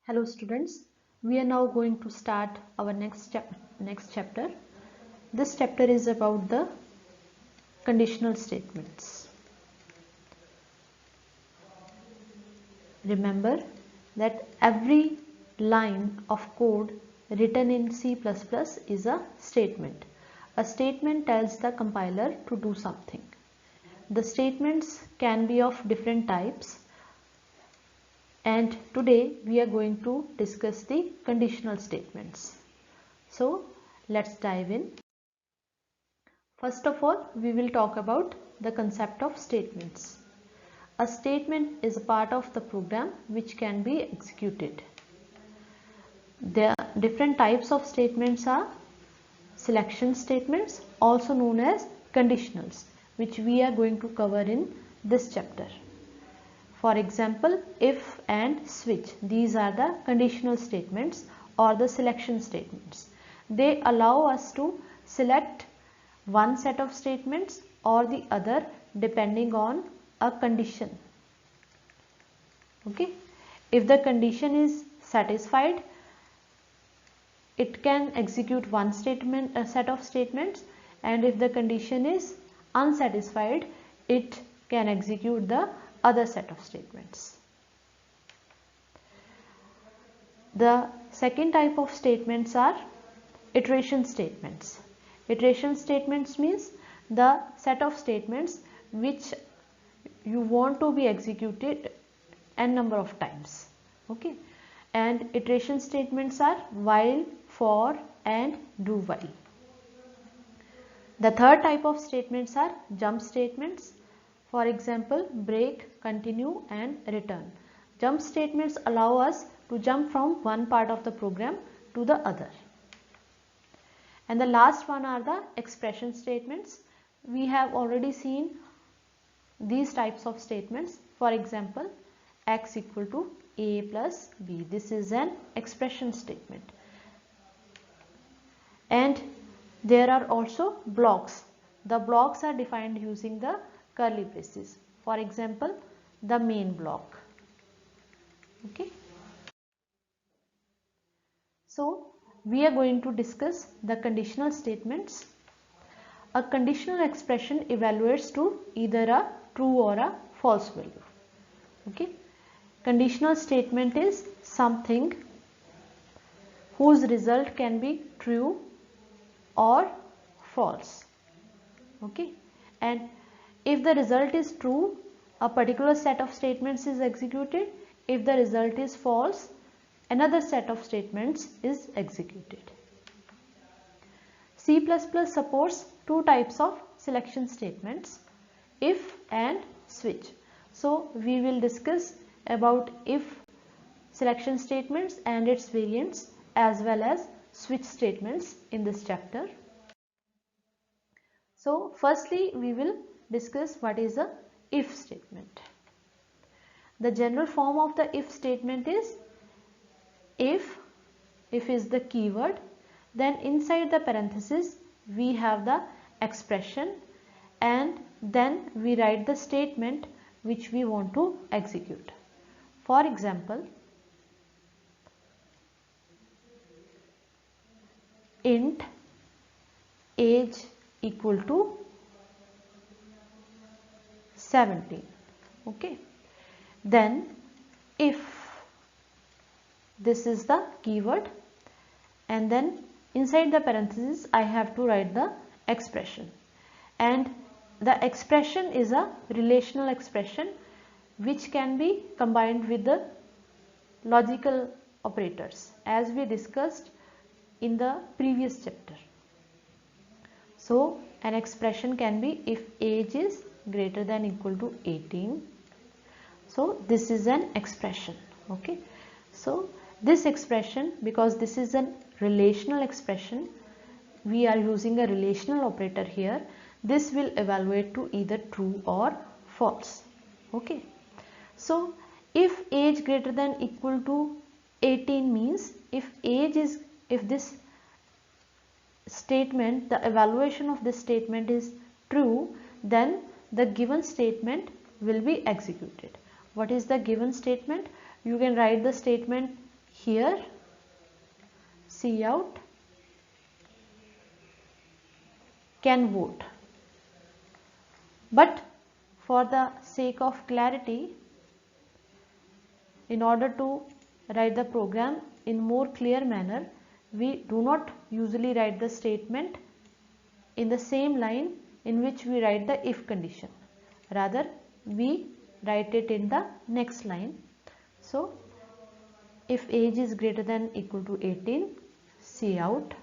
Hello students, we are now going to start our next chapter. This chapter is about the conditional statements. Remember that every line of code written in C++ is a statement. A statement tells the compiler to do something. The statements can be of different types, and today we are going to discuss the conditional statements. So let's dive in. First of all, we will talk about the concept of statements. A statement is a part of the program which can be executed. The different types of statements are selection statements, also known as conditionals, which we are going to cover in this chapter. For example, if and switch, these are the conditional statements or the selection statements. They allow us to select one set of statements or the other depending on a condition. Okay, if the condition is satisfied, it can execute one statement, a set of statements, and if the condition is unsatisfied, it can execute the other set of statements. The second type of statements are iteration statements. Iteration statements means the set of statements which you want to be executed n number of times. Okay, and iteration statements are while, for, and do while. The third type of statements are jump statements. For example, break, continue, and return. Jump statements allow us to jump from one part of the program to the other. And the last one are the expression statements. We have already seen these types of statements. For example, x equal to a plus b. This is an expression statement. And there are also blocks. The blocks are defined using the curly braces. For example, the main block. Okay. So we are going to discuss the conditional statements. A conditional expression evaluates to either a true or a false value. Okay. Conditional statement is something whose result can be true or false. Okay. And if the result is true, a particular set of statements is executed. If the result is false, another set of statements is executed. C++ supports two types of selection statements, if and switch. So we will discuss about if selection statements and its variants as well as switch statements in this chapter. So firstly we will discuss what is a if statement. The general form of the if statement is if is the keyword, then inside the parenthesis we have the expression, and then we write the statement which we want to execute. For example, int age equal to 17. Okay, then if this is the keyword, and then inside the parenthesis I have to write the expression, and the expression is a relational expression which can be combined with the logical operators as we discussed in the previous chapter. So an expression can be if age is greater than equal to 18. So this is an expression. Okay, so this expression, because this is a relational expression, we are using a relational operator here. This will evaluate to either true or false. Okay, so if age greater than equal to 18 means if this statement, the evaluation of this statement is true, then the given statement will be executed. What is the given statement? You can write the statement here Cout can vote. But for the sake of clarity, in order to write the program in more clear manner, we do not usually write the statement in the same line in which we write the if condition. Rather, we write it in the next line. So, if age is greater than equal to 18, Cout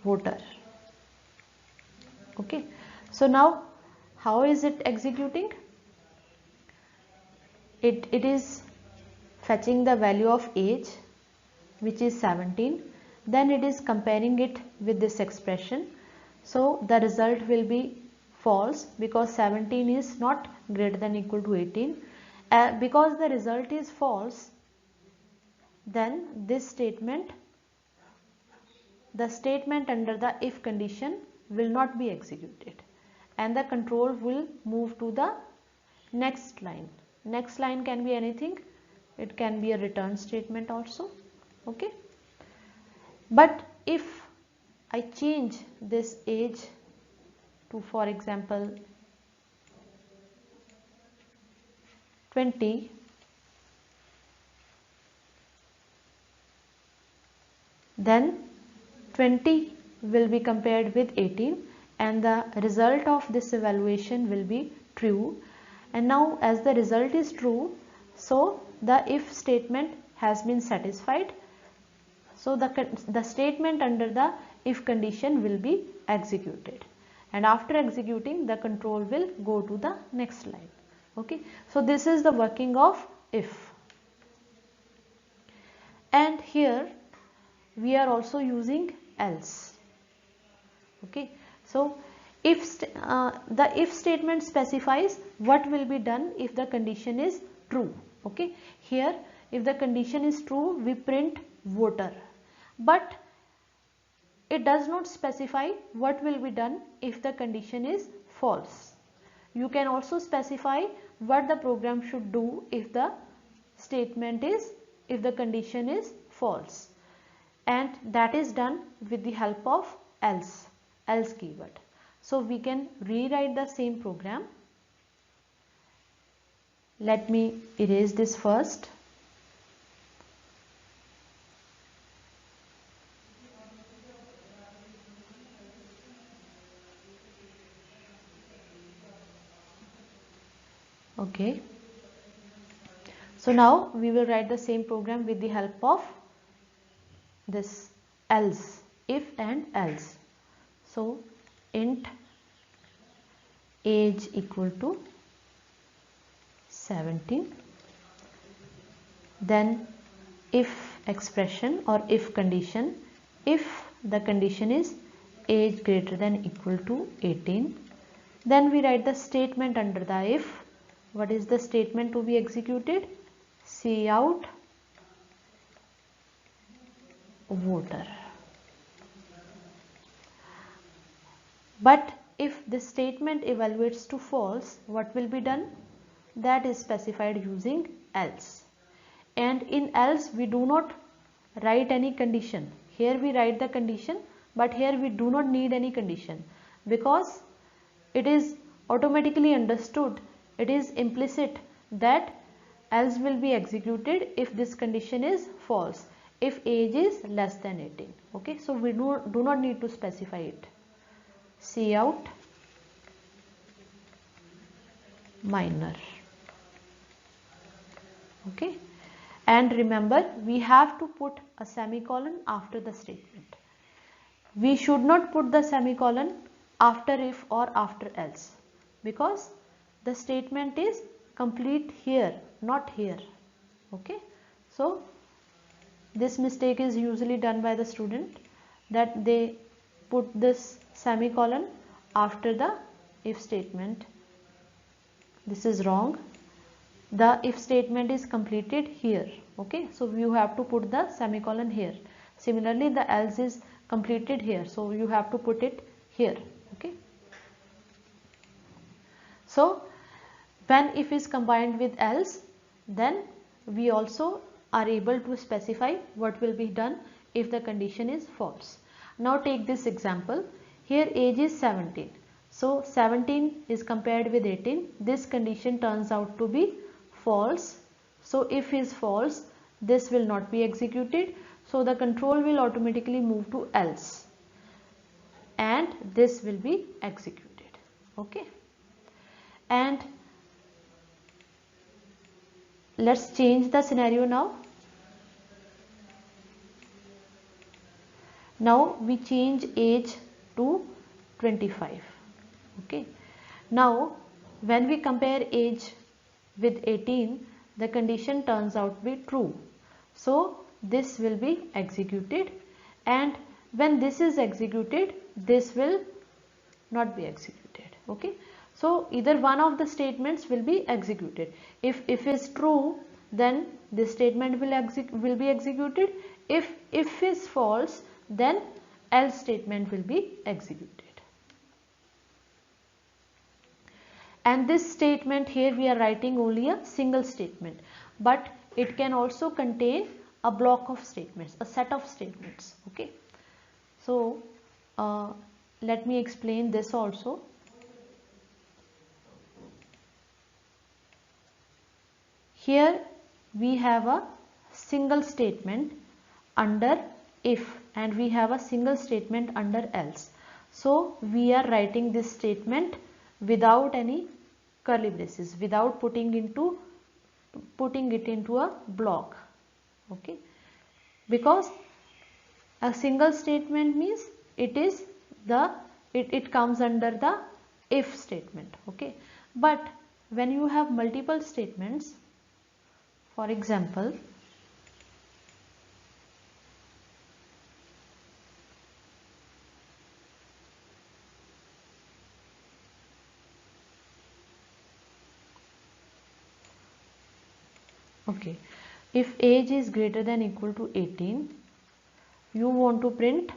voter. Okay. So now how is it executing? It is fetching the value of age, which is 17. Then it is comparing it with this expression. So the result will be false because 17 is not greater than equal to 18. Because the result is false, then this statement, the statement under the if condition will not be executed and the control will move to the next line. Next line can be anything. It can be a return statement also. Okay. But if I change this age to, for example, 20, then 20 will be compared with 18 and the result of this evaluation will be true. And now as the result is true, so the if statement has been satisfied. So the statement under the if condition will be executed, and after executing the control will go to the next line. Okay. So this is the working of if. And here we are also using else. Okay. So if the if statement specifies what will be done if the condition is true. Okay. Here if the condition is true, we print voter, but it does not specify what will be done if the condition is false. You can also specify what the program should do if the condition is false, and that is done with the help of else keyword. So we can rewrite the same program. Let me erase this first. Okay. So now we will write the same program with the help of this else, if and else. So int age equal to 17, then if expression or if condition, if the condition is age greater than equal to 18, then we write the statement under the if. What is the statement to be executed? Cout voter. But if this statement evaluates to false, what will be done? That is specified using else. And in else we do not write any condition. Here we write the condition, but here we do not need any condition because it is automatically understood, it is implicit that else will be executed if this condition is false, if age is less than 18. Okay, so we do not need to specify it. Cout minor. Okay, and remember we have to put a semicolon after the statement. We should not put the semicolon after if or after else because the statement is complete here, not here. Okay, so this mistake is usually done by the student, that they put this semicolon after the if statement. This is wrong. The if statement is completed here. Okay, so you have to put the semicolon here. Similarly, the else is completed here, so you have to put it here. Okay, so when if is combined with else, then we also are able to specify what will be done if the condition is false. Now take this example. Here age is 17. So 17 is compared with 18. This condition turns out to be false. So if is false, this will not be executed. So the control will automatically move to else and this will be executed. Okay. And let's change the scenario now. Now we change age to 25. Okay. Now when we compare age with 18, the condition turns out to be true. So this will be executed, and when this is executed, this will not be executed. Okay. So either one of the statements will be executed. If is true, then this statement will be executed. If is false, then else statement will be executed. And this statement here we are writing only a single statement, but it can also contain a block of statements, a set of statements. Okay. So let me explain this also. Here we have a single statement under if and we have a single statement under else. So we are writing this statement without any curly braces, without putting it into a block. Okay. Because a single statement means it comes under the if statement. Okay. But when you have multiple statements, for example, okay, if age is greater than equal to 18, you want to print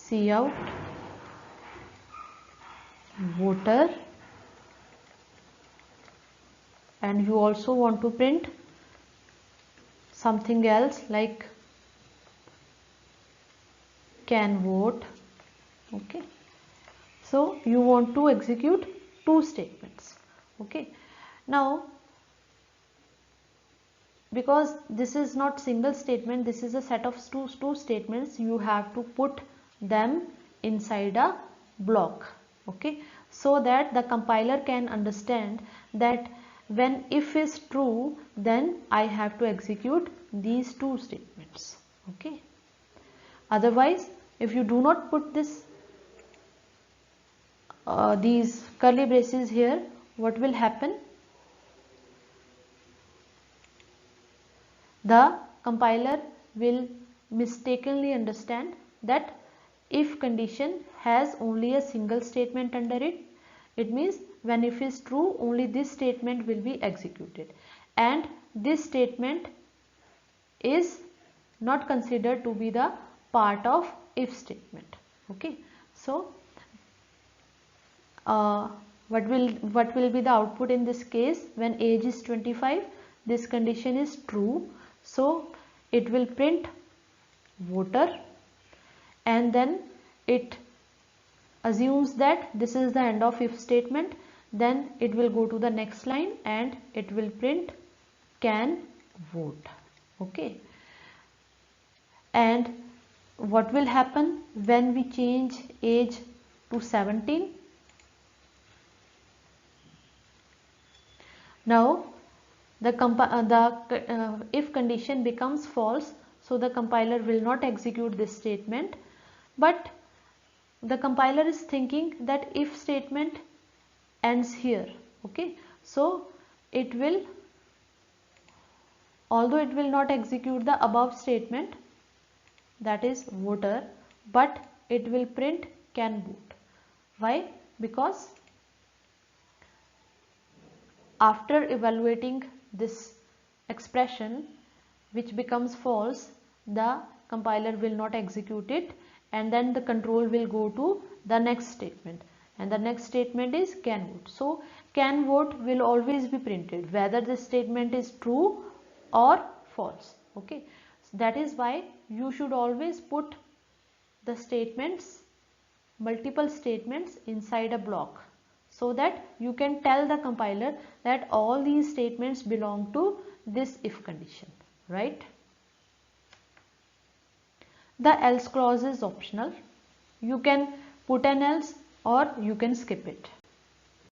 cout voter, and you also want to print something else like can vote. Okay. So you want to execute two statements. Okay. Now because this is not single statement, this is a set of two statements, you have to put them inside a block. Okay. So that the compiler can understand that when if is true, then I have to execute these two statements. Okay. Otherwise, if you do not put these curly braces here, what will happen? The compiler will mistakenly understand that if condition has only a single statement under it, it means when if is true, only this statement will be executed, and this statement is not considered to be the part of if statement. Okay. So what will be the output in this case? When age is 25, this condition is true, so it will print voter, and then it assumes that this is the end of if statement, then it will go to the next line and it will print can vote. Okay. And what will happen when we change age to 17? Now the if condition becomes false, so the compiler will not execute this statement, but the compiler is thinking that if statement ends here. Okay. So it will, although it will not execute the above statement, that is voter, but it will print can vote. Why? Because after evaluating this expression which becomes false, the compiler will not execute it, and then the control will go to the next statement. and the next statement is can vote. So can vote will always be printed whether the statement is true or false. Okay, so that is why you should always put the statements, multiple statements inside a block, so that you can tell the compiler that all these statements belong to this if condition, right? The else clause is optional. You can put an else or you can skip it.